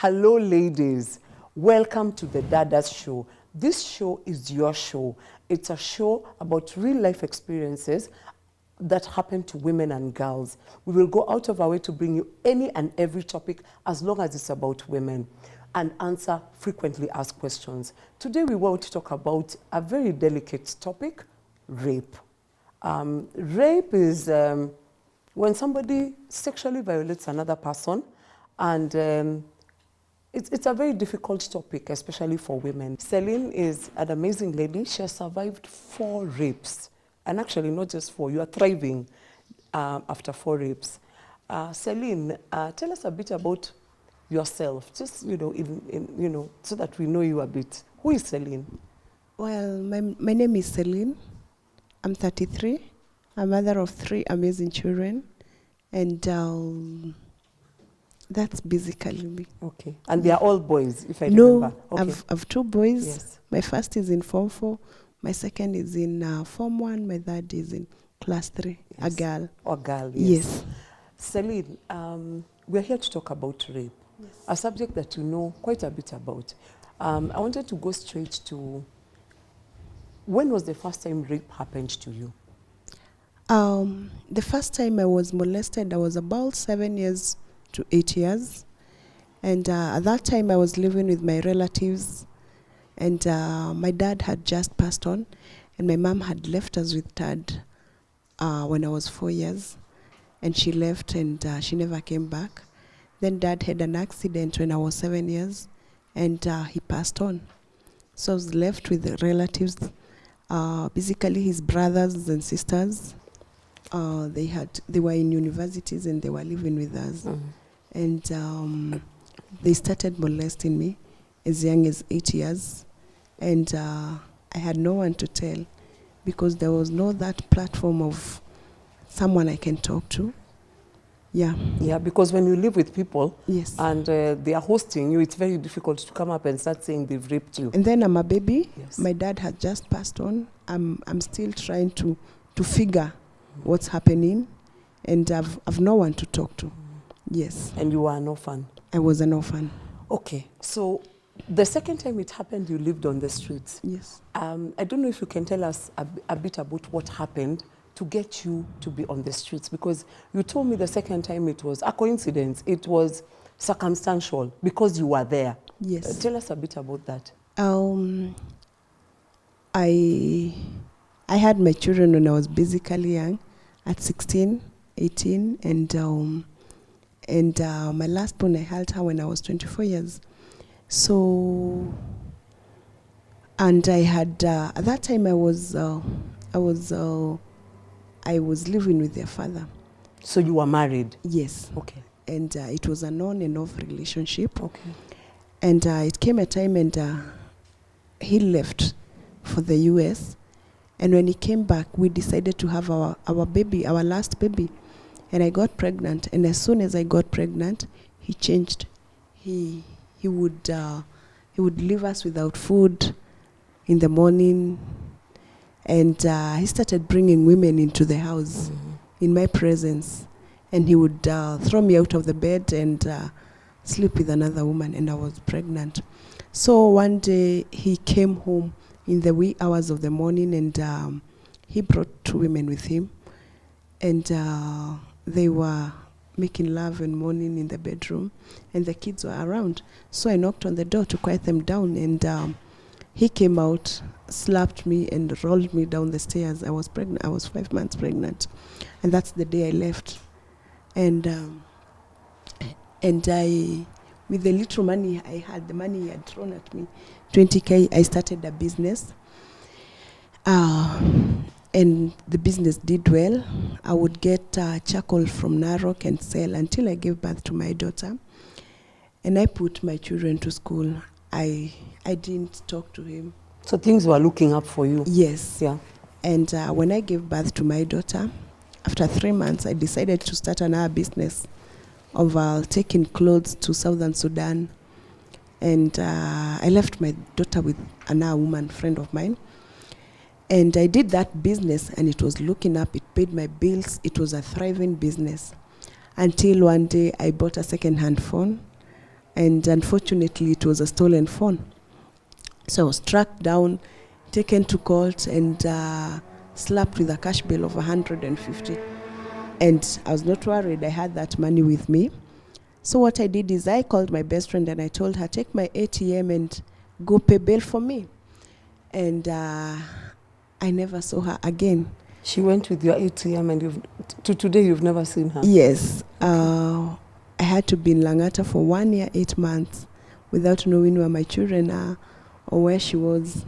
Hello, ladies. Welcome to the Dada's show. This show is your show. It's a show about real life experiences that happen to women and girls. We will go out of our way to bring you any and every topic as long as it's about women and answer frequently asked questions. Today we want to talk about a very delicate topic, rape. Rape is when somebody sexually violates another person, and it's a very difficult topic, especially for women. Celine is an amazing lady. She has survived 4 rapes. And actually, not just 4. You are thriving after 4 rapes. Celine, tell us a bit about yourself, just, so that we know you a bit. Who is Celine? Well, my name is Celine. I'm 33. I'm a mother of 3 amazing children. And that's basically me. Okay. And they are all boys, if I remember. Okay. I've 2 boys. Yes. My first is in Form 4. My second is in Form 1. My third is in Class 3. Yes. A girl. A girl, Yes. Celine, we're here to talk about rape. Yes. A subject that you know quite a bit about. I wanted to go straight to, when was the first time rape happened to you? The first time I was molested, I was about 7 years to 8 years. And at that time, I was living with my relatives. And my dad had just passed on. And my mom had left us with Dad when I was 4 years. And she left and she never came back. Then Dad had an accident when I was 7 years. And he passed on. So I was left with the relatives, basically his brothers and sisters. They were in universities and they were living with us. Mm-hmm. And they started molesting me as young as 8 years. And I had no one to tell because there was no that platform of someone I can talk to. Yeah. Yeah, because when you live with people, yes, and they are hosting you, it's very difficult to come up and start saying they've raped you. And then I'm a baby. Yes. My dad had just passed on. I'm still trying to figure what's happening, and I've no one to talk to. Yes. And you were an orphan? I was an orphan. Okay. So the second time it happened, you lived on the streets. Yes. I don't know if you can tell us a bit about what happened to get you to be on the streets, because you told me the second time it was a coincidence. It was circumstantial because you were there. Yes. Tell us a bit about that. I had my children when I was basically young, at 16, 18, and my last born, I held her when I was 24 years. So, and I had, at that time I was living with their father. So you were married? Yes. Okay. And it was an on and off relationship. Okay. And it came a time and he left for the US. And when he came back, we decided to have our baby, our last baby. And I got pregnant. And as soon as I got pregnant, he changed. He would leave us without food in the morning. And he started bringing women into the house in my presence. And he would throw me out of the bed and sleep with another woman. And I was pregnant. So one day he came home in the wee hours of the morning, and he brought 2 women with him, and they were making love and moaning in the bedroom, and the kids were around. So I knocked on the door to quiet them down, and he came out, slapped me, and rolled me down the stairs. I was pregnant. I was 5 months pregnant, and that's the day I left. And I, with the little money I had, the money he had thrown at me, 20K, I started a business. And the business did well. I would get charcoal from Narok and sell until I gave birth to my daughter. And I put my children to school. I didn't talk to him. So things were looking up for you? Yes. Yeah. And when I gave birth to my daughter, after 3 months, I decided to start another business of taking clothes to Southern Sudan. And I left my daughter with another woman, friend of mine. And I did that business, and it was looking up. It paid my bills. It was a thriving business. Until one day, I bought a second-hand phone. And unfortunately, it was a stolen phone. So I was tracked down, taken to court, and slapped with a cash bill of 150. And I was not worried. I had that money with me. So what I did is I called my best friend and I told her, take my ATM and go pay bail for me. And I never saw her again. She went with your ATM and to today you've never seen her? Yes. I had to be in Langata for 1 year, 8 months without knowing where my children are or where she was.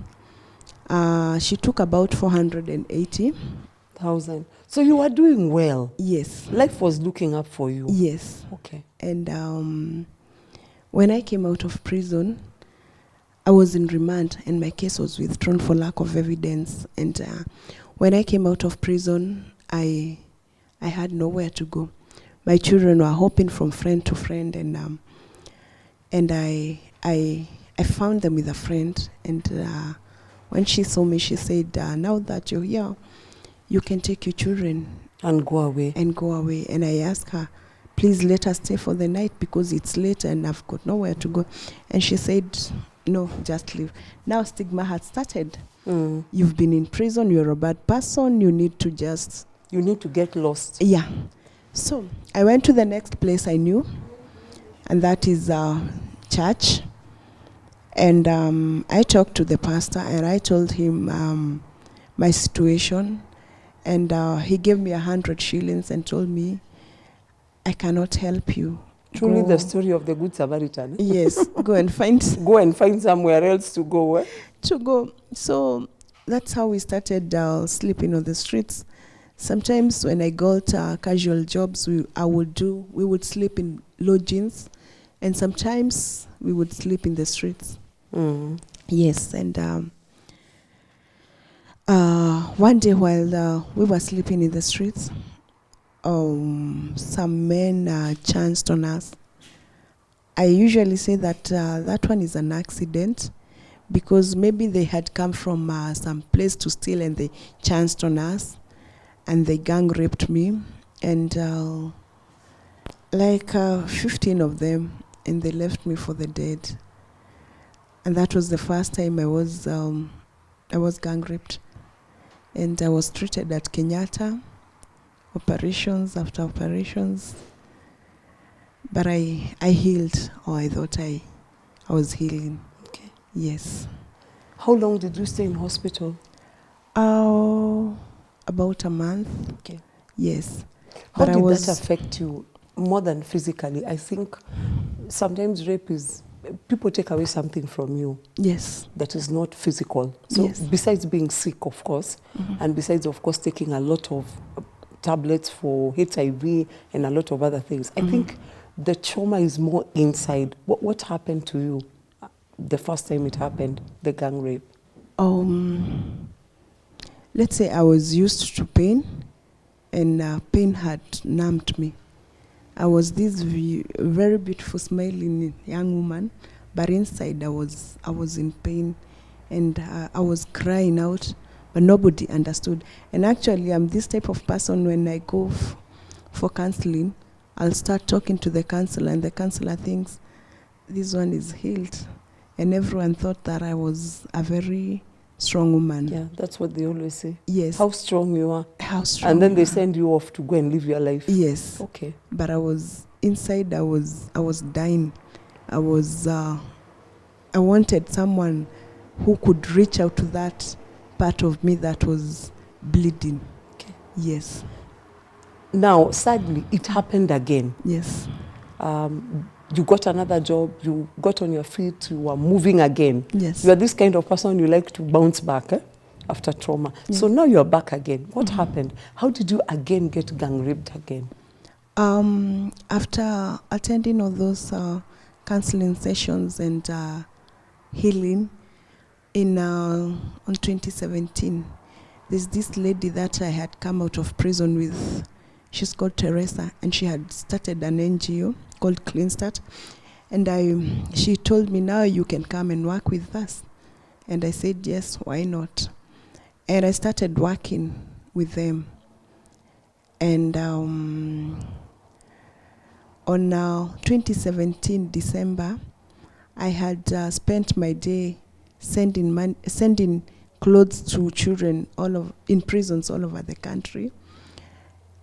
She took about 480,000. So you were doing well? Yes. Life was looking up for you? Yes. Okay. And when I came out of prison, I was in remand and my case was withdrawn for lack of evidence. And when I came out of prison, I had nowhere to go. My children were hopping from friend to friend, and I found them with a friend. And when she saw me, she said, now that you're here, you can take your children and go away. And I asked her, please let us stay for the night because it's late and I've got nowhere to go. And she said, no, just leave. Now stigma had started. You've been in prison, you're a bad person, you need to get lost. Yeah. So I went to the next place I knew, and that is church. And I talked to the pastor and I told him my situation. And he gave me 100 shillings and told me, I cannot help you. Truly the story of the Good Samaritan. Yes, go and find somewhere else to go. To go. So that's how we started sleeping on the streets. Sometimes when I got casual jobs, we would sleep in lodgings, and sometimes we would sleep in the streets. Yes, and one day while we were sleeping in the streets, some men chanced on us. I usually say that that one is an accident, because maybe they had come from some place to steal and they chanced on us and they gang raped me, and 15 of them, and they left me for the dead. And that was the first time I was gang raped, and I was treated at Kenyatta, operations after operations, but I healed, or I thought I was healing. Okay. Yes. How long did you stay in hospital? About a month. Okay. Yes. How did that affect you more than physically? I think sometimes rape is, people take away something from you. Yes. That is not physical. So yes. Besides being sick, of course, and besides, of course, taking a lot of tablets for HIV and a lot of other things, I think the trauma is more inside. What happened to you the first time it happened, the gang rape? Let's say I was used to pain, and pain had numbed me. I was this very beautiful, smiling young woman, but inside I was in pain, and I was crying out, but nobody understood. And actually, I'm this type of person. When I go for counseling, I'll start talking to the counselor, and the counselor thinks this one is healed, and everyone thought that I was a very strong woman. Yeah, that's what they always say. Yes. How strong you are. How strong. And then they send you off to go and live your life. Yes. Okay. But I was inside. I was dying. I wanted someone who could reach out to that part of me that was bleeding. Okay. Yes. Now, sadly, it happened again. Yes. You got another job, you got on your feet, you were moving again. Yes. You are this kind of person, you like to bounce back after trauma. Yes. So now you're back again. What happened? How did you again get gang raped again? After attending all those counseling sessions and healing, on 2017, there's this lady that I had come out of prison with. She's called Teresa, and she had started an NGO called Clean Start. And she told me, now you can come and work with us. And I said, yes, why not? And I started working with them. And On 2017 December, I had spent my day sending clothes to children in prisons all over the country.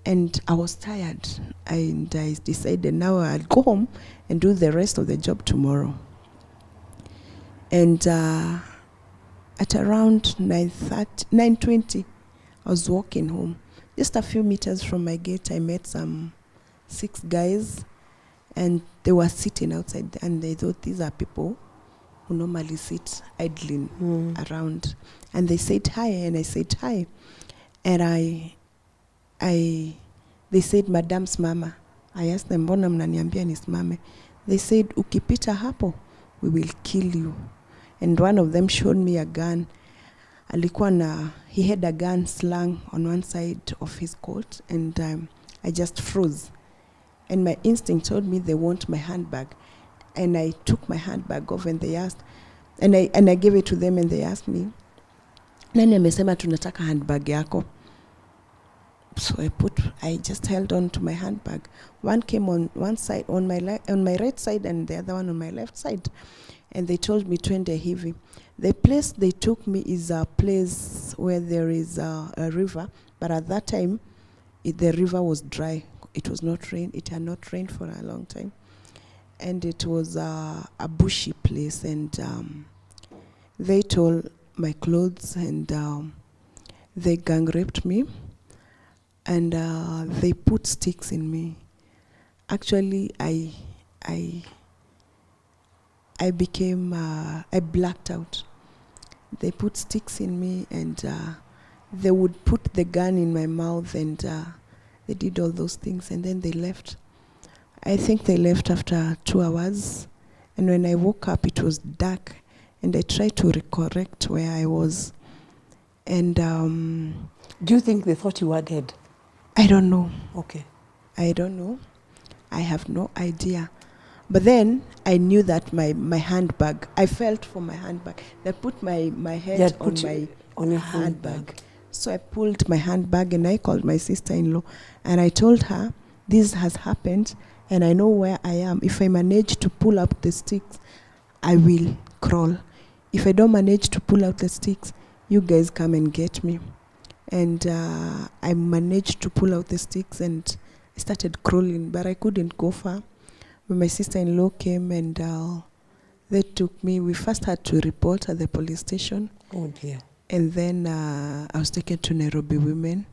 And I was tired, and I decided now I'll go home and do the rest of the job tomorrow. And at around 9:20, I was walking home. Just a few meters from my gate, I met some 6 guys, and they were sitting outside, and they thought these are people who normally sit idling around. And they said hi, and I said hi. And they said, Madam's mama. I asked them, mbona mnaniambia nisimame? They said, ukipita hapo, we will kill you. And one of them showed me a gun. He had a gun slung on one side of his coat, and I just froze. And my instinct told me they want my handbag. And I took my handbag off, and they asked, and I gave it to them, and they asked me, nani amesema tunataka handbag yako? So I just held on to my handbag. One came on one side, on my right side, and the other one on my left side. And they told me twende hivi. The place they took me is a place where there is a river, but at that time, the river was dry. It was not rain. It had not rained for a long time. And it was a bushy place, and they stole my clothes, and they gang raped me, and they put sticks in me. Actually, I became, I blacked out. They put sticks in me, and they would put the gun in my mouth, and they did all those things, and then they left. I think they left after 2 hours, and when I woke up, it was dark, and I tried to recollect where I was. And do you think they thought you were dead? I don't know. Okay. I don't know. I have no idea. But then I knew that my handbag, I felt for my handbag. They put my head on your handbag. So I pulled my handbag, and I called my sister-in-law, and I told her, this has happened, and I know where I am. If I manage to pull up the sticks, I will crawl. If I don't manage to pull out the sticks, you guys come and get me. And I managed to pull out the sticks, and I started crawling, but I couldn't go far. When my sister-in-law came, and they took me. We first had to report at the police station. Oh dear. And then I was taken to Nairobi Women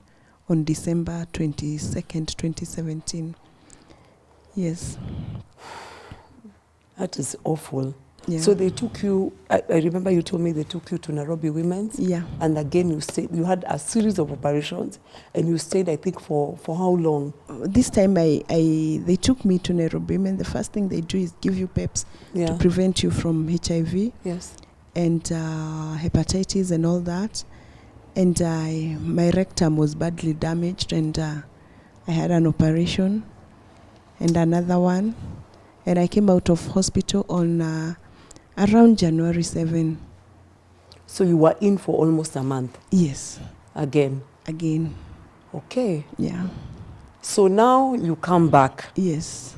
on December 22nd, 2017. Yes. That is awful. Yeah. So they took you, I remember you told me they took you to Nairobi Women's. Yeah. And again, you had a series of operations, and you stayed, I think, for how long? This time they took me to Nairobi Women. The first thing they do is give you PEPs to prevent you from HIV. Yes. And hepatitis and all that. And my rectum was badly damaged, and I had an operation and another one. And I came out of hospital on around January 7. So you were in for almost a month? Yes. Again? Okay. Yeah. So now you come back? Yes.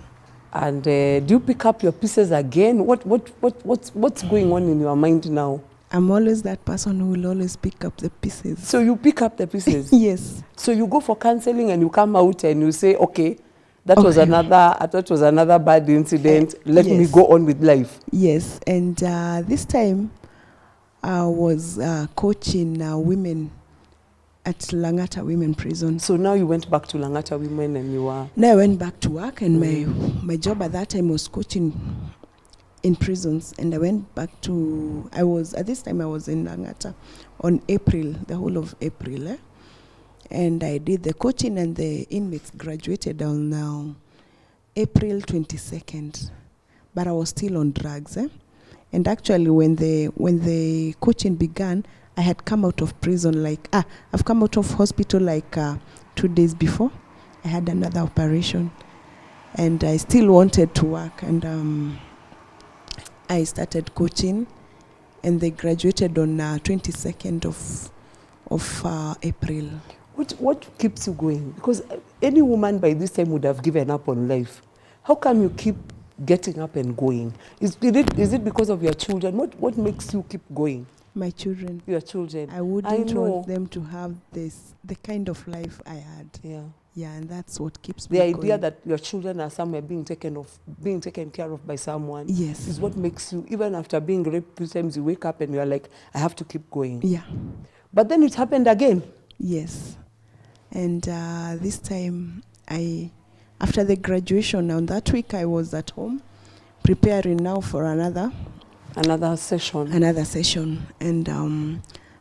And do you pick up your pieces again? What's going on in your mind now? I'm always that person who will always pick up the pieces. So you pick up the pieces? Yes. So you go for counseling, and you come out and you say, okay, that was another bad incident. Let me go on with life. Yes. And this time I was coaching women at Langata Women Prison. So now you went back to Langata Women, and you were... Now I went back to work, and my job at that time was coaching in prisons. And I went back to, at this time I was in Langata on April, the whole of April. And I did the coaching, and the inmates graduated on April 22nd. But I was still on drugs. And actually when the coaching began, I had come out of prison I've come out of hospital 2 days before. I had another operation, and I still wanted to work, and I started coaching, and they graduated on 22nd of April. What keeps you going? Because any woman by this time would have given up on life. How come you keep getting up and going? Is it because of your children? What makes you keep going? My children. Your children. I wouldn't know. want them to have the kind of life I had. Yeah. Yeah, and that's what keeps The me idea going. that your children are somewhere being taken care of by someone. Yes. Is what makes you, even after being raped 3 times, you wake up and you're like, I have to keep going. Yeah. But then it happened again. Yes. And this time, after the graduation, on that week I was at home, preparing now for another session. And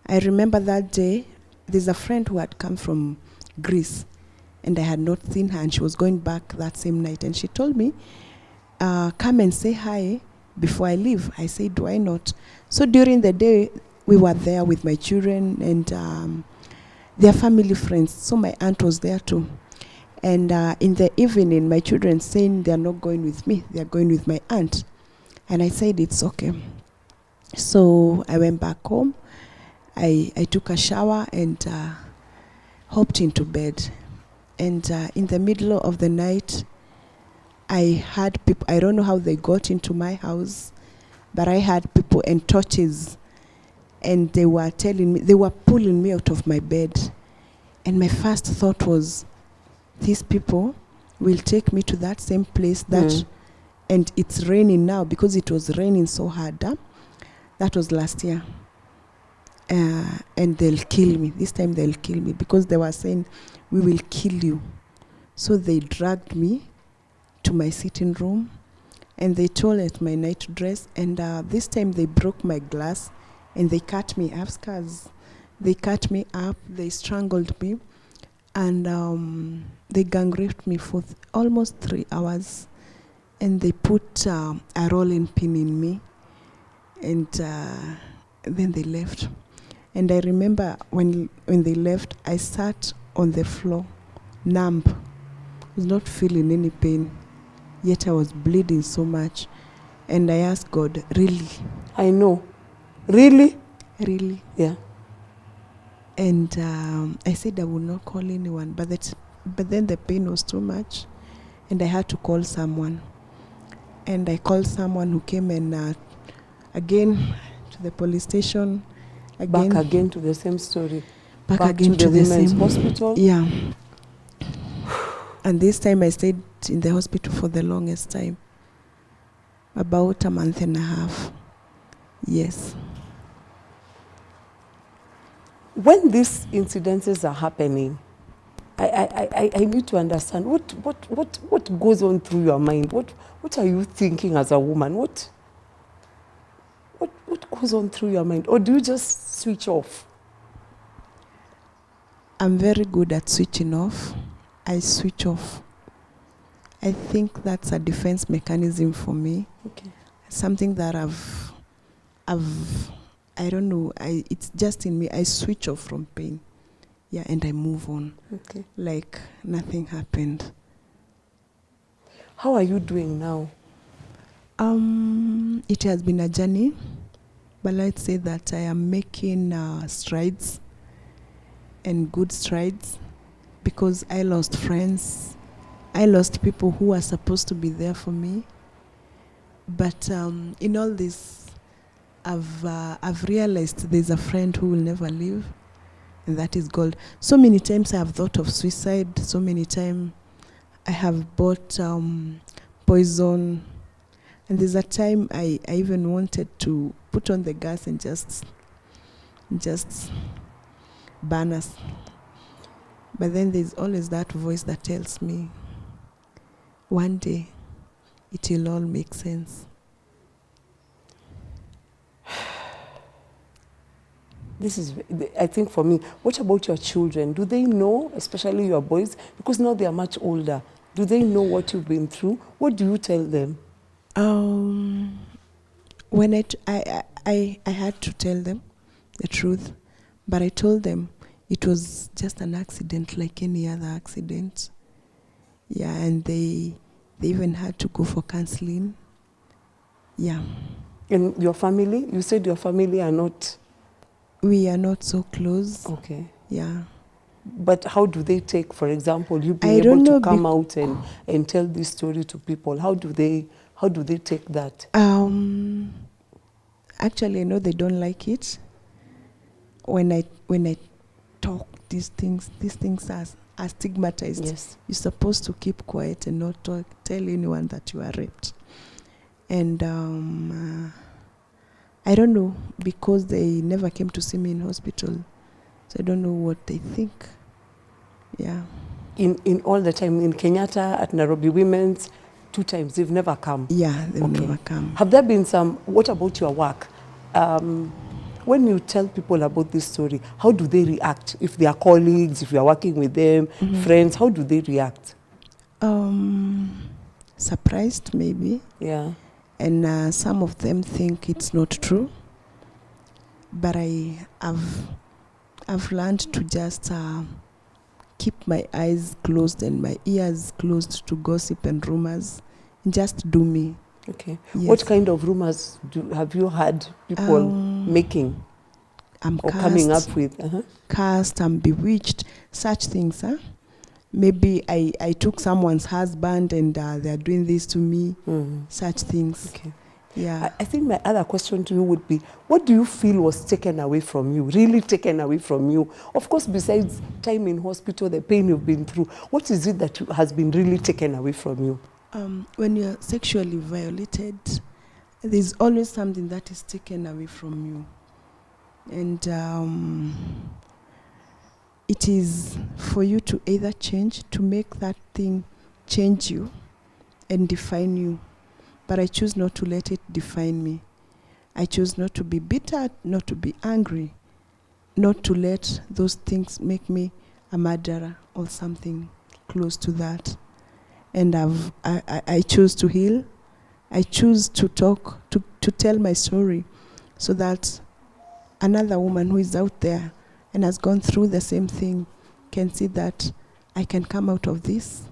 I remember that day, there's a friend who had come from Greece, and I had not seen her, and she was going back that same night. And she told me, come and say hi before I leave. I said, why not? So during the day, we were there with my children and their family friends. So my aunt was there too. And in the evening, my children saying they're not going with me, they're going with my aunt. And I said, it's okay. So I went back home. I took a shower and hopped into bed. And in the middle of the night, I had people, I don't know how they got into my house, but I had people and torches, and they were telling me, they were pulling me out of my bed. And my first thought was, these people will take me to that same place that, and it's raining now because it was raining so hard. That was last year. And they'll kill me. This time they'll kill me because they were saying, we will kill you. So they dragged me to my sitting room and they tore at my night dress. And this time they broke my glass and they cut me. I have scars. They cut me up, they strangled me, and they gang raped me for almost 3 hours. And they put a rolling pin in me, and then they left. And I remember when they left, I sat on the floor, numb. I was not feeling any pain, yet I was bleeding so much. And I asked God, really? I know. Really? Really? Yeah. And I said I would not call anyone, but then the pain was too much, and I had to call someone. And I called someone who came and again to the police station. Back again to the same story. Back again to the women's same hospital. Yeah. And this time I stayed in the hospital for the longest time, about a month and a half. Yes. When these incidences are happening, I need to understand what goes on through your mind. What are you thinking as a woman? What goes on through your mind? Or do you just switch off? I'm very good at switching off. I switch off. I think that's a defense mechanism for me. Okay. Something that I don't know, it's just in me. I switch off from pain. Yeah, and I move on. Okay. Like nothing happened. How are you doing now? It has been a journey, but let's say that I am making strides, and good strides, because I lost friends. I lost people who were supposed to be there for me. But in all this, I've realized there's a friend who will never leave, and that is God. So many times I have thought of suicide. So many times I have bought poison. And there's a time I even wanted to put on the gas and just burn us. But then there's always that voice that tells me, one day it will all make sense. This is, I think for me, what about your children? Do they know, especially your boys? Because now they are much older. Do they know what you've been through? What do you tell them? When I had to tell them the truth, but I told them it was just an accident like any other accident. Yeah, and they even had to go for counseling. Yeah. And your family? You said your family are not... We are not so close. Okay. Yeah. But how do they take, for example, you being I able don't to know come out and tell this story to people? How do they take that? Actually, I know they don't like it. When I talk these things are stigmatized. Yes. You're supposed to keep quiet and not tell anyone that you are raped. And I don't know, because they never came to see me in hospital, so I don't know what they think. Yeah. In all the time in Kenyatta, at Nairobi Women's, 2 times, they've never come? Yeah, they've never come. Have there been some, what about your work? When you tell people about this story, how do they react? If they are colleagues, if you are working with them, friends, how do they react? Surprised, maybe. Yeah. And some of them think it's not true. But I've learned to just keep my eyes closed and my ears closed to gossip and rumors. Just do me. Okay. Yes. What kind of rumors have you had people making? I'm or cursed, coming up with? Cursed, I'm bewitched, such things. Maybe I took someone's husband and they're doing this to me, such things. Okay. Yeah. I think my other question to you would be, what do you feel was taken away from you, really taken away from you? Of course, besides time in hospital, the pain you've been through, what is it that has been really taken away from you? When you're sexually violated, there's always something that is taken away from you. And it is for you to either change, to make that thing change you and define you. But I choose not to let it define me. I choose not to be bitter, not to be angry, not to let those things make me a murderer or something close to that. And I choose to heal. I choose to talk, to tell my story, so that another woman who is out there and has gone through the same thing can see that I can come out of this,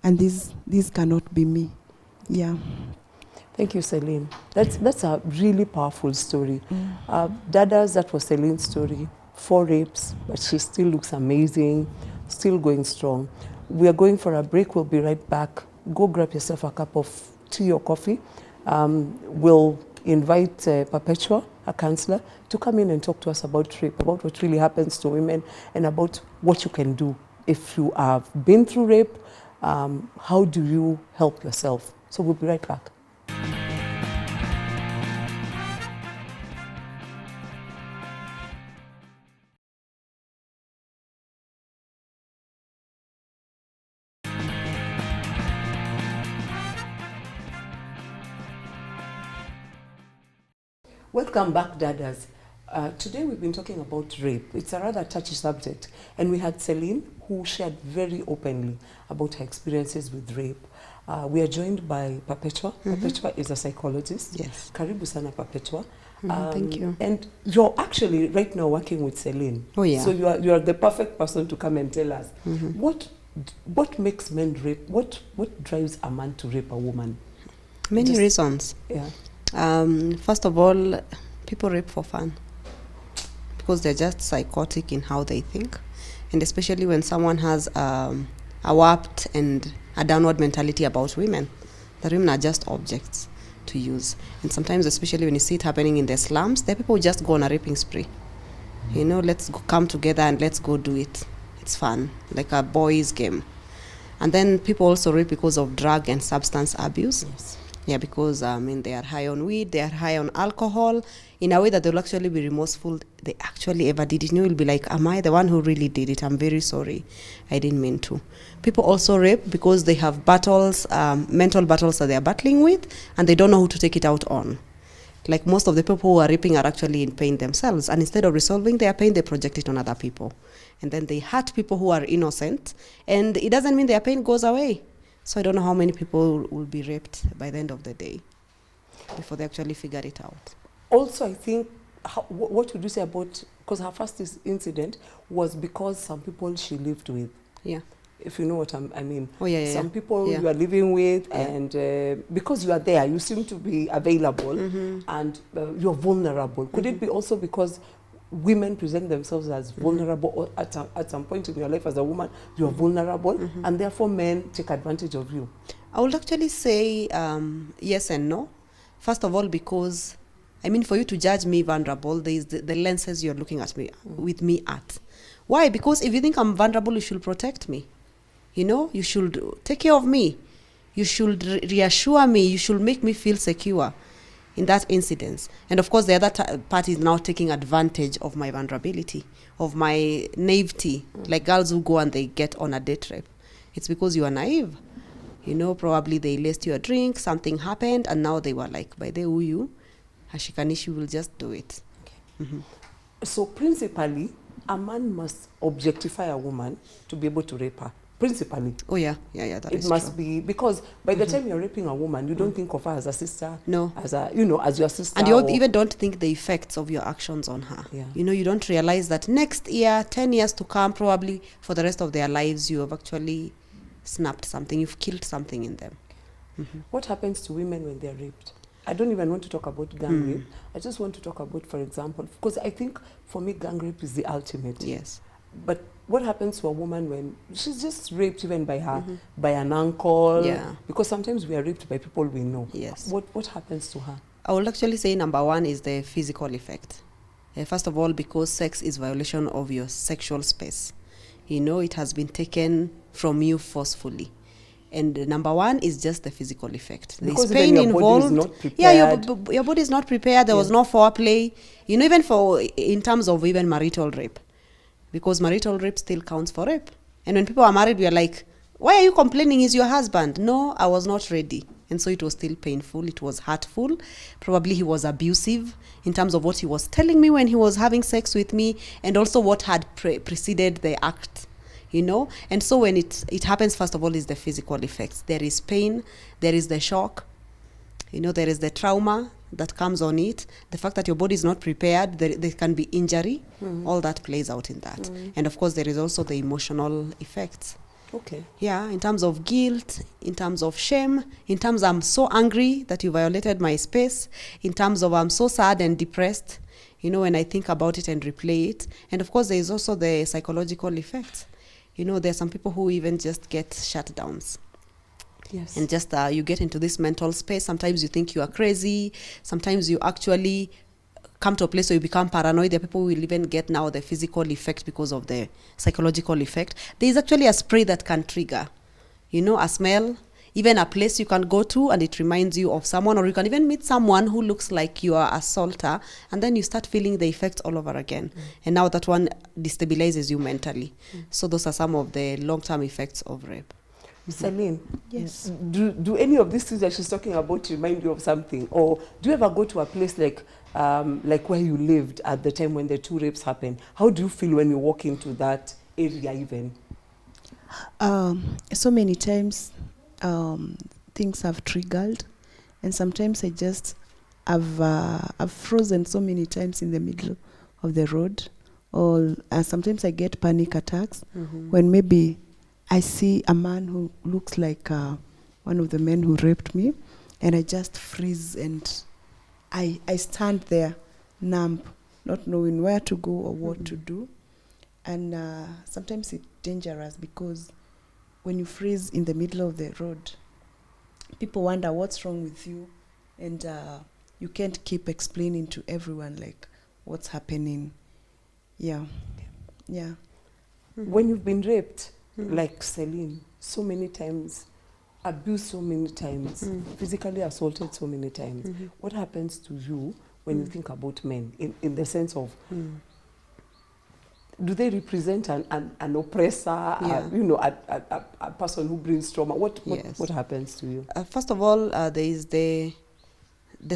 and this cannot be me. Yeah. Thank you, Celine. That's a really powerful story. Dada's, that was Celine's story. 4 rapes, but she still looks amazing, still going strong. We are going for a break. We'll be right back. Go grab yourself a cup of tea or coffee. We'll invite Perpetual, a counselor, to come in and talk to us about rape, about what really happens to women, and about what you can do. If you have been through rape, how do you help yourself? So we'll be right back. Welcome back, Dadas. Today we've been talking about rape. It's a rather touchy subject. And we had Celine, who shared very openly about her experiences with rape. We are joined by Perpetual. Perpetual is a psychologist. Yes. Karibu sana, Perpetual. Thank you. And you're actually right now working with Celine. Oh, yeah. So you are the perfect person to come and tell us. What makes men rape? What drives a man to rape a woman? Many reasons. Yeah. First of all, people rape for fun because they're just psychotic in how they think, and especially when someone has a warped and a downward mentality about women, that women are just objects to use. And sometimes, especially when you see it happening in the slums, the people just go on a raping spree. You know, let's come together and let's go do it. It's fun, like a boys' game. And then people also rape because of drug and substance abuse. Yes. Yeah, because they are high on weed, they are high on alcohol, in a way that they'll actually be remorseful. They actually ever did it. And you will be like, am I the one who really did it? I'm very sorry. I didn't mean to. People also rape because they have battles, mental battles that they are battling with, and they don't know who to take it out on. Like most of the people who are raping are actually in pain themselves, and instead of resolving their pain, they project it on other people. And then they hurt people who are innocent, and it doesn't mean their pain goes away. So I don't know how many people will be raped by the end of the day before they actually figure it out. Also, I think, what would you say about, because her first incident was because some people she lived with. Yeah. If you know what I mean. Oh, yeah, yeah. Some people yeah. you are living with, and because you are there, you seem to be available, and you're vulnerable. Could it be also because women present themselves as vulnerable, or at some point in your life as a woman, you're vulnerable, and therefore men take advantage of you? I would actually say yes and no. First of all, because, I mean, for you to judge me vulnerable, there is the lenses you're looking at me, with me at. Why? Because if you think I'm vulnerable, you should protect me. You know, you should take care of me. You should reassure me. You should make me feel secure in that incidence. And of course, the other party is now taking advantage of my vulnerability, of my naivety, like girls who go and they get on a date rape. It's because you are naive. You know, probably they laced you a drink, something happened, and now they were like, by the way, you, Hashikanishi will just do it. Okay. So principally, a man must objectify a woman to be able to rape her. Principally. Oh yeah, that is it must true. be, because by the time you're raping a woman, you don't think of her as a sister. No. As a, you know, as your sister. And you even don't think the effects of your actions on her. Yeah. You know, you don't realize that next year, 10 years to come, probably for the rest of their lives, you have actually snapped something, you've killed something in them. What happens to women when they're raped? I don't even want to talk about gang rape. I just want to talk about, for example, because I think for me, gang rape is the ultimate. Yes. But what happens to a woman when she's just raped even by her, by an uncle? Yeah. Because sometimes we are raped by people we know. Yes. What happens to her? I will actually say number one is the physical effect. First of all, because sex is violation of your sexual space. You know, it has been taken from you forcefully. And number one is just the physical effect. Because there's pain your involved. body is not prepared. Yeah, your body is not prepared. There was no foreplay. You know, even in terms of even marital rape. Because marital rape still counts for rape. And when people are married, we are like, why are you complaining? He's your husband. No, I was not ready. And so it was still painful. It was hurtful. Probably he was abusive in terms of what he was telling me when he was having sex with me, and also what had preceded the act. You know, and so when it happens, first of all, is the physical effects. There is pain, there is the shock, you know, there is the trauma that comes on it, the fact that your body is not prepared, there can be injury, all that plays out in that. And of course, there is also the emotional effects. Okay. Yeah, in terms of guilt, in terms of shame, in terms I'm so angry that you violated my space, in terms of I'm so sad and depressed, you know, when I think about it and replay it. And of course, there is also the psychological effects. You know, there are some people who even just get shutdowns. Yes. And just you get into this mental space. Sometimes you think you are crazy. Sometimes you actually come to a place where you become paranoid. There are people who will even get now the physical effect because of the psychological effect. There is actually a spray that can trigger, you know, a smell, even a place you can go to and it reminds you of someone, or you can even meet someone who looks like you are assaulter, and then you start feeling the effects all over again. And now that one destabilizes you mentally. So those are some of the long-term effects of rape. Celine, Yes. do any of these things that she's talking about remind you of something? Or do you ever go to a place like where you lived at the time when the 2 rapes happened? How do you feel when you walk into that area even? So many times things have triggered, and sometimes I've frozen so many times in the middle of the road, or sometimes I get panic attacks when maybe I see a man who looks like one of the men who raped me, and I just freeze and I stand there numb, not knowing where to go or what to do. And sometimes it's dangerous because when you freeze in the middle of the road, people wonder what's wrong with you, and you can't keep explaining to everyone like what's happening. Yeah. When you've been raped, like Celine, so many times, abused so many times, physically assaulted so many times, what happens to you when you think about men in the sense of, do they represent an oppressor, you know, a person who brings trauma? What happens to you? First of all, there is the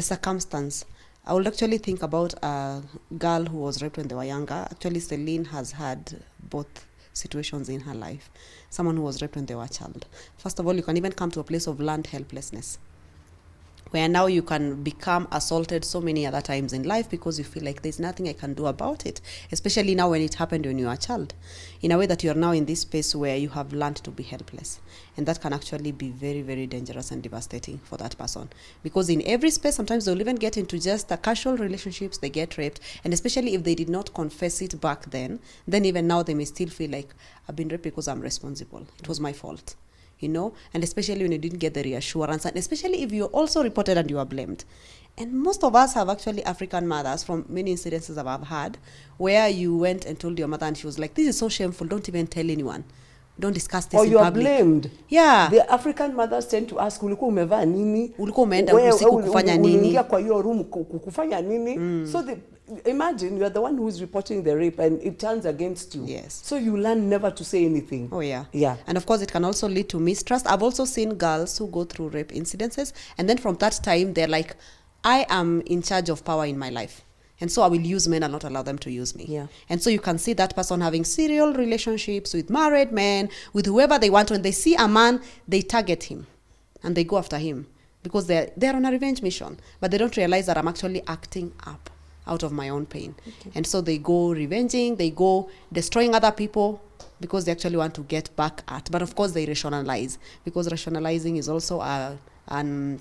circumstance. I would actually think about a girl who was raped when they were younger. Actually, Celine has had both situations in her life. Someone who was raped when they were a child. First of all, you can even come to a place of learned helplessness. where now you can become assaulted so many other times in life because you feel like there's nothing I can do about it, especially now when it happened when you were a child, in a way that you're now in this space where you have learned to be helpless. And that can actually be very, very dangerous and devastating for that person. Because in every space, sometimes they'll even get into just the casual relationships, they get raped, and especially if they did not confess it back then even now they may still feel like, I've been raped because I'm responsible. It was my fault. You know, and especially when you didn't get the reassurance, and especially if you also reported and you are blamed. And most of us have actually African mothers, from many incidences that I've had, where you went and told your mother and she was like, this is so shameful, don't even tell anyone. Don't discuss this in public. Or you are blamed. Yeah. The African mothers tend to ask, ulikuwa umevaa nini? Ulikuwa umeenda usiku kufanya nini? Uliingia kwa hiyo room kufanya nini? So imagine you are the one who is reporting the rape and it turns against you. Yes. So you learn never to say anything. Oh yeah. Yeah. And of course it can also lead to mistrust. I've also seen girls who go through rape incidences and then from that time they're like, I am in charge of power in my life. And so I will use men and not allow them to use me. Yeah. And so you can see that person having serial relationships with married men, with whoever they want. When they see a man, they target him and they go after him because they're on a revenge mission. But they don't realize that I'm actually acting up out of my own pain. Okay. And so they go revenging, they go destroying other people because they actually want to get back at. But of course they rationalize, because rationalizing is also an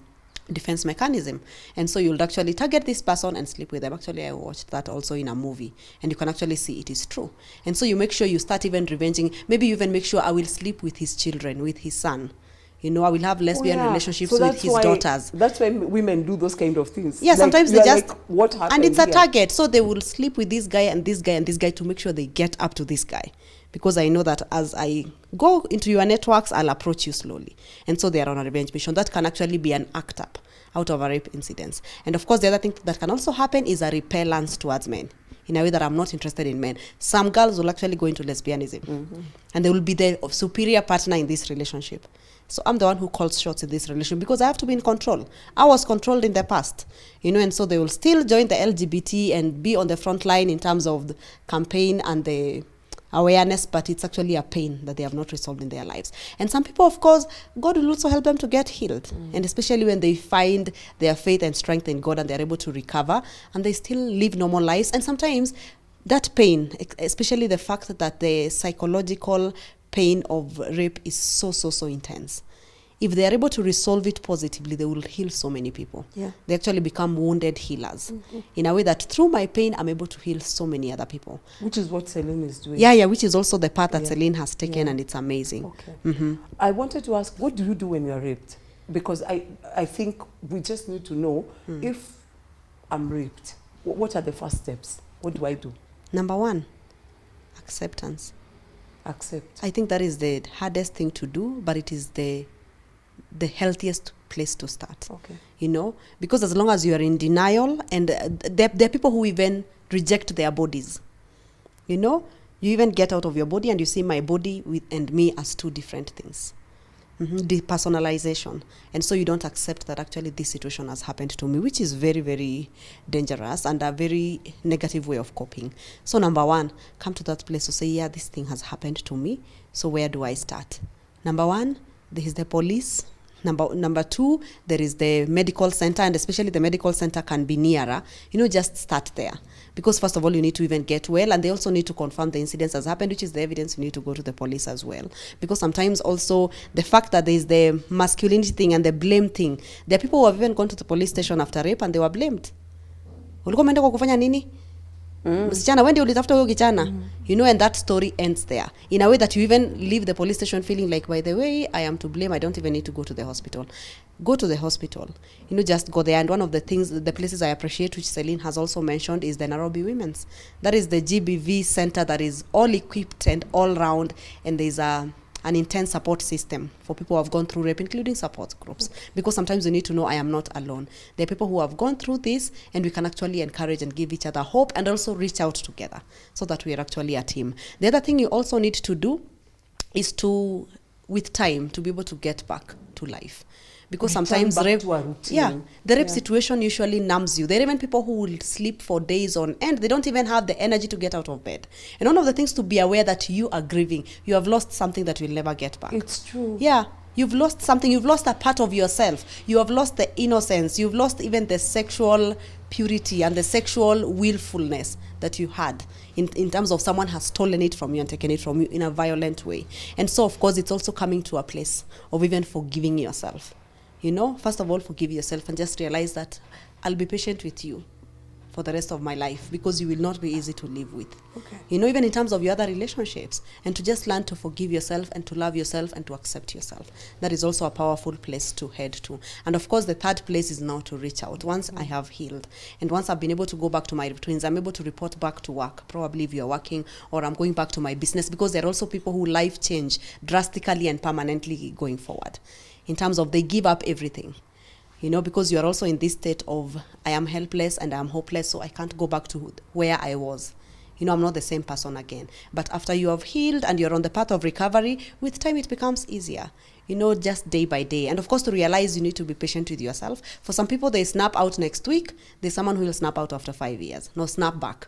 defense mechanism. And so you'll actually target this person and sleep with them. Actually, I watched that also in a movie, and you can actually see it is true. And so you make sure you start even revenging. Maybe you even make sure I will sleep with his children, with his son. You know, I will have lesbian relationships with his daughters. That's why women do those kind of things. Yeah, like, sometimes they just, like, what happened and it's a here? target. So they will sleep with this guy and this guy and this guy to make sure they get up to this guy. Because I know that as I go into your networks, I'll approach you slowly. And so they are on a revenge mission. That can actually be an act up out of a rape incident. And of course, the other thing that can also happen is a repellence towards men, in a way that I'm not interested in men. Some girls will actually go into lesbianism, and they will be the superior partner in this relationship. So I'm the one who calls shots in this relationship because I have to be in control. I was controlled in the past, you know, and so they will still join the LGBT and be on the front line in terms of the campaign and the awareness, but it's actually a pain that they have not resolved in their lives. And some people, of course, God will also help them to get healed. And especially when they find their faith and strength in God and they're able to recover and they still live normal lives. And sometimes that pain, especially the fact that the psychological pain of rape is so intense. If they are able to resolve it positively, they will heal so many people. Yeah. They actually become wounded healers. In a way that through my pain, I'm able to heal so many other people. Which is what Celine is doing. Yeah, which is also the path that Celine has taken, and it's amazing. Okay. I wanted to ask, what do you do when you're raped? Because I think we just need to know if I'm raped, what are the first steps? What do I do? Number one, acceptance. Accept. I think that is the hardest thing to do, but it is the healthiest place to start. Okay. You know, because as long as you are in denial, and there are people who even reject their bodies. You know, you even get out of your body and you see my body and me as two different things. Depersonalization. And so you don't accept that actually this situation has happened to me, which is very, very dangerous and a very negative way of coping. So number one, come to that place to say, yeah, this thing has happened to me. So where do I start? Number one, there is the police. Number two, there is the medical center, and especially the medical center can be nearer. You know, just start there. Because first of all, you need to even get well, and they also need to confirm the incidents has happened, which is the evidence. You need to go to the police as well. Because sometimes also the fact that there is the masculinity thing and the blame thing, there are people who have even gone to the police station after rape and they were blamed. Ulikuwa umeenda kwa kufanya nini? Msichana, when ulitafuta huyo kichana? You know, and that story ends there. In a way that you even leave the police station feeling like, by the way, I am to blame. I don't even need to go to the hospital. Go to the hospital. You know, just go there. And one of the things, the places I appreciate, which Celine has also mentioned, is the Nairobi Women's. That is the GBV center that is all equipped and all round. And there's an intense support system for people who have gone through rape, including support groups. Because sometimes you need to know I am not alone. There are people who have gone through this, and we can actually encourage and give each other hope and also reach out together so that we are actually a team. The other thing you also need to do is to, with time, to be able to get back to life. Because sometimes rape, the rape situation usually numbs you. There are even people who will sleep for days on end. They don't even have the energy to get out of bed. And one of the things to be aware that you are grieving. You have lost something that you'll never get back. It's true. Yeah. You've lost something. You've lost a part of yourself. You have lost the innocence. You've lost even the sexual purity and the sexual willfulness that you had in terms of someone has stolen it from you and taken it from you in a violent way. And so, of course, it's also coming to a place of even forgiving yourself. You know, first of all, forgive yourself and just realize that I'll be patient with you for the rest of my life, because you will not be easy to live with. Okay. You know, even in terms of your other relationships, and to just learn to forgive yourself and to love yourself and to accept yourself. That is also a powerful place to head to. And of course, the third place is now to reach out. Once I have healed, and once I've been able to go back to my twins, I'm able to report back to work, probably if you're working, or I'm going back to my business, because there are also people who life change drastically and permanently going forward. In terms of they give up everything. You know, because you are also in this state of, I am helpless and I am hopeless, so I can't go back to where I was. You know, I'm not the same person again. But after you have healed and you're on the path of recovery, with time it becomes easier. You know, just day by day. And of course, to realize you need to be patient with yourself. For some people, they snap out next week. There's someone who will snap out after 5 years. No, snap back.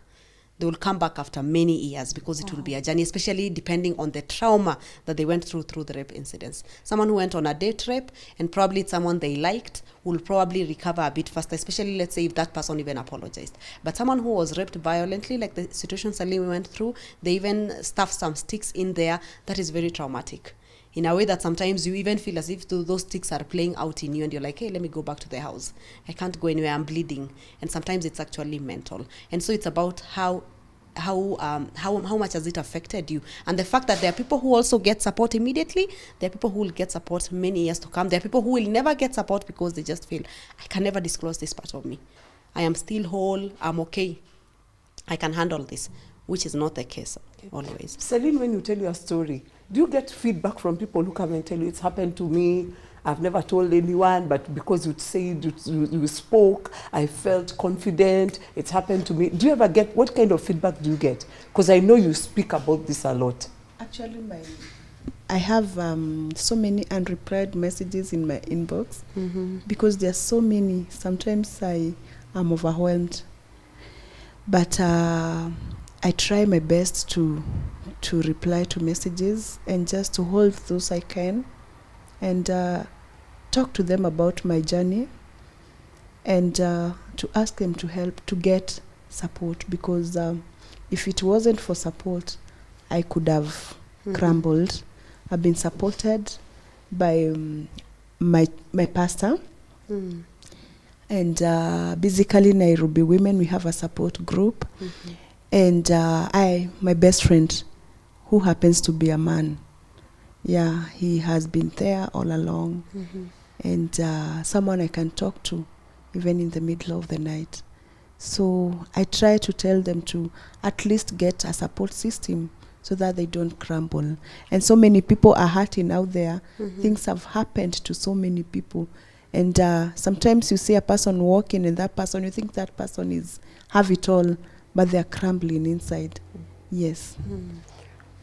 They will come back after many years, because it will be a journey, especially depending on the trauma that they went through the rape incidents. Someone who went on a date rape, and probably it's someone they liked, will probably recover a bit faster, especially, let's say, if that person even apologized. But someone who was raped violently, like the situation Celine went through, they even stuffed some sticks in there. That is very traumatic. In a way that sometimes you even feel as if those sticks are playing out in you, and you're like, hey, let me go back to the house. I can't go anywhere, I'm bleeding. And sometimes it's actually mental. And so it's about how much has it affected you. And the fact that there are people who also get support immediately, there are people who will get support many years to come. There are people who will never get support because they just feel, I can never disclose this part of me. I am still whole, I'm okay. I can handle this, which is not the case always. Celine, when you tell your story, do you get feedback from people who come and tell you, it's happened to me, I've never told anyone, but because you said you spoke, I felt confident, it's happened to me. Do you ever get, what kind of feedback do you get? Because I know you speak about this a lot. Actually, I have so many unreplied messages in my inbox, because there are so many. Sometimes I am overwhelmed. But I try my best to reply to messages and just to hold those I can, and talk to them about my journey, and to ask them to help to get support, because if it wasn't for support, I could have crumbled. I've been supported by my pastor, and basically Nairobi Women, we have a support group, and my best friend, who happens to be a man. Yeah, he has been there all along, and someone I can talk to even in the middle of the night. So I try to tell them to at least get a support system so that they don't crumble. And so many people are hurting out there. Things have happened to so many people. And sometimes you see a person walking, and that person, you think that person have it all, but they're crumbling inside. Yes.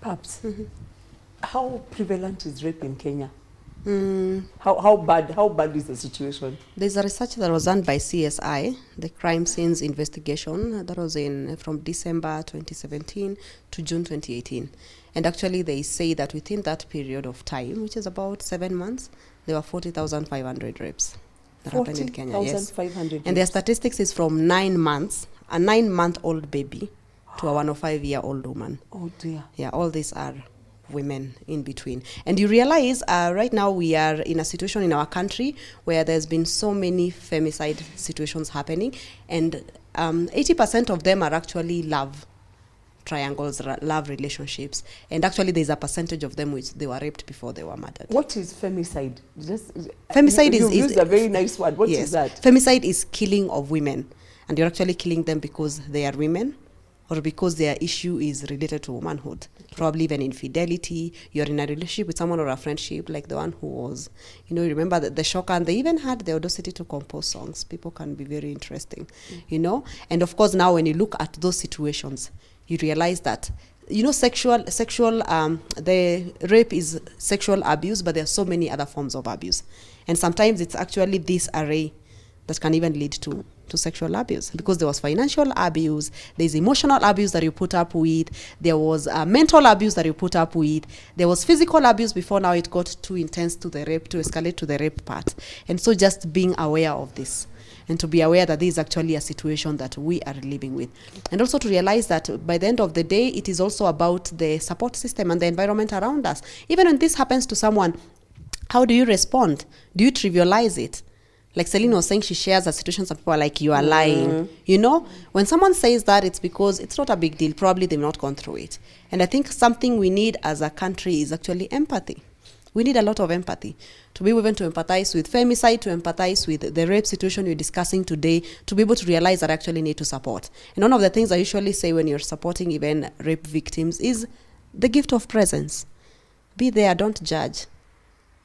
Perhaps. How prevalent is rape in Kenya? How bad is the situation? There's a research that was done by CSI, the Crime Scenes Investigation, that was from December 2017 to June 2018. And actually they say that within that period of time, which is about 7 months, there were 40,500 rapes that happened in Kenya. 40,500. And their statistics is from 9 months, a 9-month-old baby to a 105-year-old woman. Oh dear. Yeah, all these are women in between. And you realize right now we are in a situation in our country where there's been so many femicide situations happening, and 80% of them are actually love triangles, love relationships, and actually there's a percentage of them which they were raped before they were murdered. What is femicide? Femicide is is a very nice word. What yes, is that? Femicide is killing of women, and you're actually killing them because they are women, or because their issue is related to womanhood. Probably even infidelity, you're in a relationship with someone or a friendship like the one who was, you remember the shocker, and they even had the audacity to compose songs. People can be very interesting, And of course now when you look at those situations, you realize that, the rape is sexual abuse, but there are so many other forms of abuse. And sometimes it's actually this array that can even lead to to sexual abuse, because there was financial abuse, there's emotional abuse that you put up with, there was mental abuse that you put up with, there was physical abuse before now it got too intense to the rape, to escalate to the rape part. And so just being aware of this, and to be aware that this is actually a situation that we are living with. And also to realize that by the end of the day, it is also about the support system and the environment around us. Even when this happens to someone, how do you respond? Do you trivialize it? Like Celine was saying, she shares a situation, some people are like, you are lying. You know, when someone says that, it's because it's not a big deal. Probably they've not gone through it. And I think something we need as a country is actually empathy. We need a lot of empathy to be able to empathize with femicide, to empathize with the rape situation we're discussing today, to be able to realize that I actually need to support. And one of the things I usually say when you're supporting even rape victims is the gift of presence. Be there, don't judge.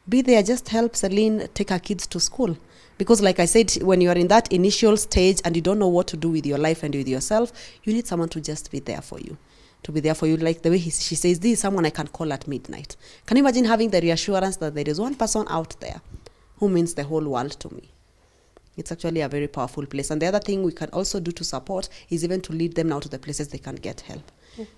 Be there, just help Celine take her kids to school. Because like I said, when you're in that initial stage and you don't know what to do with your life and with yourself, you need someone to just be there for you. To be there for you, like the way she says, this is someone I can call at midnight. Can you imagine having the reassurance that there is one person out there who means the whole world to me? It's actually a very powerful place. And the other thing we can also do to support is even to lead them now to the places they can get help.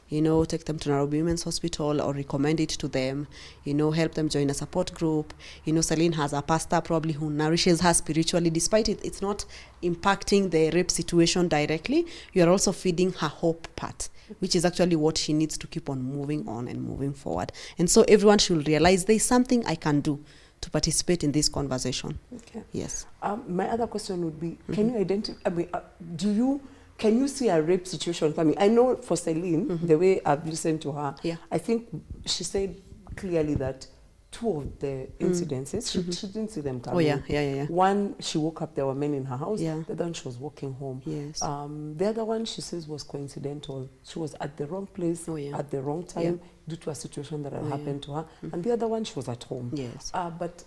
You know, take them to Nairobi Women's Hospital or recommend it to them, you know, help them join a support group. You know, Celine has a pastor probably who nourishes her spiritually, despite it's not impacting the rape situation directly. You are also feeding her hope part, which is actually what she needs to keep on moving on and moving forward. And so everyone should realize there's something I can do to participate in this conversation. Okay. Yes. My other question would be, can you identify, I mean, can you see a rape situation coming? I know for Celine, the way I've listened to her, I think she said clearly that two of the incidences, she didn't see them coming. Oh, yeah. One, she woke up, there were men in her house. Yeah. The other one, she was walking home. Yes. The other one, she says, was coincidental. She was at the wrong place at the wrong time due to a situation that had happened to her. And the other one, she was at home. Yes. But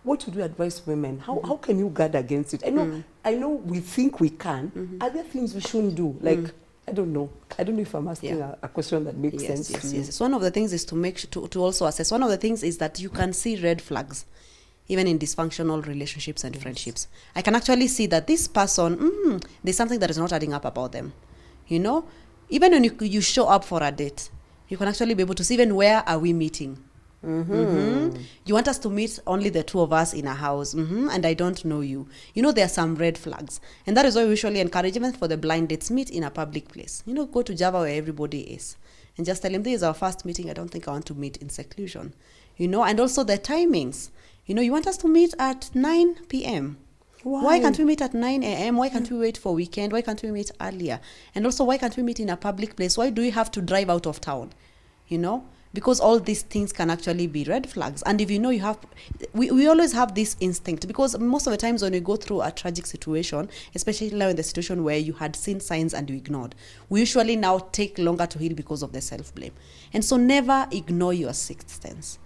what would you advise women? How can you guard against it? I know we think we can. Are there things we shouldn't do? Like, I don't know. I don't know if I'm asking a question that makes sense to you. Yes. One of the things is to make sure to also assess. One of the things is that you can see red flags, even in dysfunctional relationships and friendships. I can actually see that this person, there's something that is not adding up about them. You know, even when you show up for a date, you can actually be able to see even where are we meeting. You want us to meet only the two of us in a house, and I don't know you. You know, there are some red flags, and that is why we usually encourage even for the blind dates, meet in a public place. You know, go to Java where everybody is and just tell him, this is our first meeting. I don't think I want to meet in seclusion. You know, and also the timings. You know, you want us to meet at 9 p.m. Why can't we meet at 9 a.m.? Why can't we wait for weekend? Why can't we meet earlier? And also, why can't we meet in a public place? Why do we have to drive out of town? You know, because all these things can actually be red flags. And if you know you have, we always have this instinct, because most of the times when we go through a tragic situation, especially now in the situation where you had seen signs and you ignored, we usually now take longer to heal because of the self-blame. And so never ignore your sixth sense.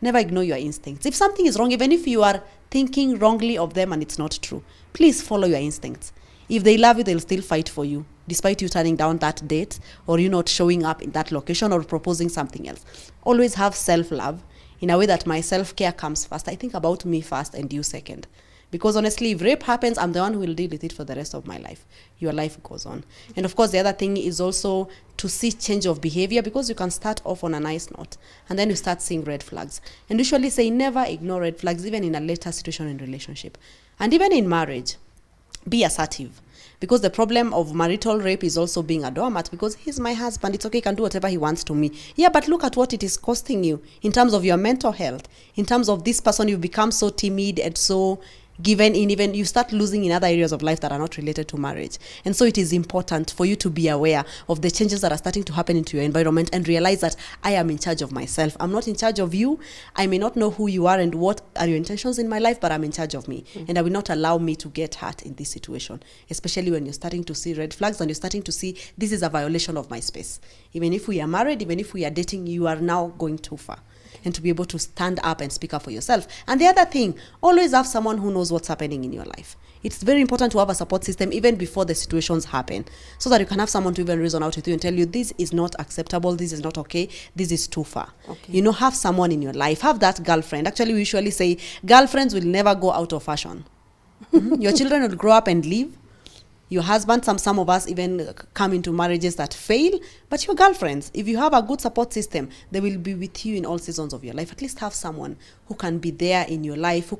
Never ignore your instincts. If something is wrong, even if you are thinking wrongly of them and it's not true, please follow your instincts. If they love you, they'll still fight for you, despite you turning down that date or you not showing up in that location or proposing something else. Always have self-love in a way that my self-care comes first. I think about me first and you second. Because honestly, if rape happens, I'm the one who will deal with it for the rest of my life. Your life goes on. And of course, the other thing is also to see change of behavior, because you can start off on a nice note and then you start seeing red flags. And usually say never ignore red flags, even in a later situation in relationship. And even in marriage, be assertive. Because the problem of marital rape is also being a doormat, because he's my husband, it's okay, he can do whatever he wants to me. Yeah, but look at what it is costing you in terms of your mental health, in terms of this person, you've become so timid and so given in, even you start losing in other areas of life that are not related to marriage. And so it is important for you to be aware of the changes that are starting to happen into your environment and realize that I am in charge of myself. I'm not in charge of you. I may not know who you are and what are your intentions in my life, but I'm in charge of me. And I will not allow me to get hurt in this situation, especially when you're starting to see red flags and you're starting to see this is a violation of my space. Even if we are married, even if we are dating, you are now going too far. And to be able to stand up and speak up for yourself. And the other thing, always have someone who knows what's happening in your life. It's very important to have a support system even before the situations happen, so that you can have someone to even reason out with you and tell you, this is not acceptable, this is not okay, this is too far. Okay. You know, have someone in your life, have that girlfriend. Actually, we usually say girlfriends will never go out of fashion. Your children will grow up and leave. Your husband, some of us even come into marriages that fail, but your girlfriends, if you have a good support system, they will be with you in all seasons of your life. At least have someone who can be there in your life,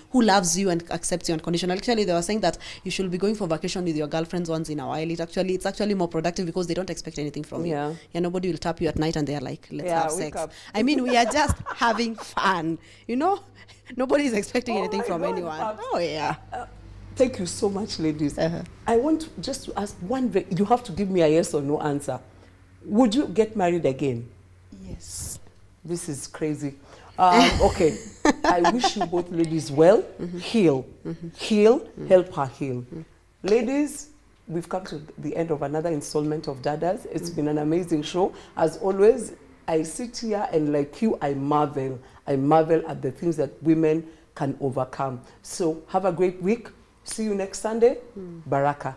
who loves you and accepts you unconditionally. Actually, they were saying that you should be going for vacation with your girlfriends once in a while. It's actually more productive because they don't expect anything from you. Yeah, nobody will tap you at night and they're like, let's have sex. I mean, we are just having fun, you know? Nobody is expecting anything from anyone. Oh, yeah. Thank you so much, ladies. I want just to ask you have to give me a yes or no answer. Would you get married again? Yes. This is crazy. Okay. I wish you both ladies well. Heal. Help her heal. Ladies, we've come to the end of another installment of Dadas. It's been an amazing show. As always, I sit here and like you, I marvel at the things that women can overcome. So have a great week. See you next Sunday. Baraka.